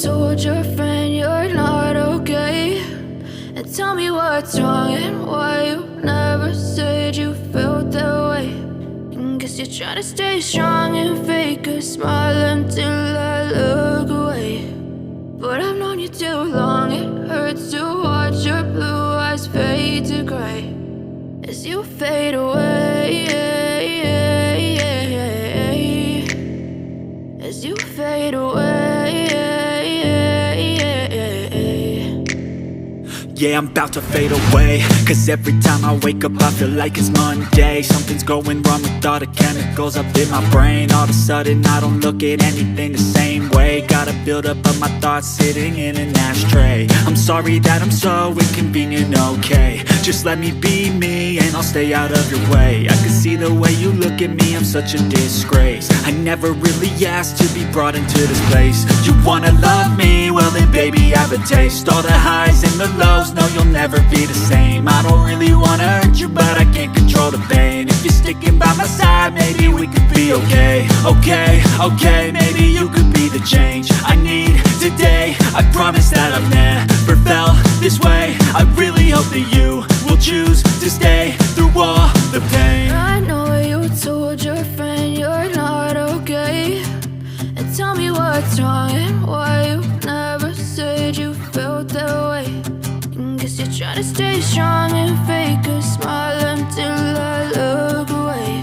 told your friend you're not okay, and tell me what's wrong and why you never said you felt that way. And guess you're trying to stay strong and fake a smile until I look away. But I've known you too long, it hurts to watch your blue eyes fade to gray as you fade away, as you fade away. Yeah, I'm about to fade away, cause every time I wake up I feel like it's Monday. Something's going wrong with all the chemicals up in my brain. All of a sudden I don't look at anything the same way. Gotta build up of my thoughts sitting in an ashtray. I'm sorry that I'm so inconvenient, okay. Just let me be me and I'll stay out of your way. I can see the way you look at me, I'm such a disgrace. I never really asked to be brought into this place. You wanna love me? Well then baby I have a taste. All the highs and the lows, no you'll never be the same. I don't really wanna hurt you but I can't control the pain. If you're sticking by my side maybe we could be okay. Okay, maybe you could be the change I need today. I promise that I've never felt this way. I really hope that you will choose to stay through all the pain. I know you told your friend you're not okay, and tell me what's wrong and why you never said you felt that way. And guess you're trying to stay strong and fake a smile until I look away.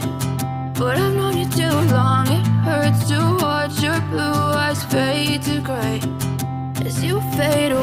But I've known you too long, it hurts to watch your blue eyes fade to gray as you fade away.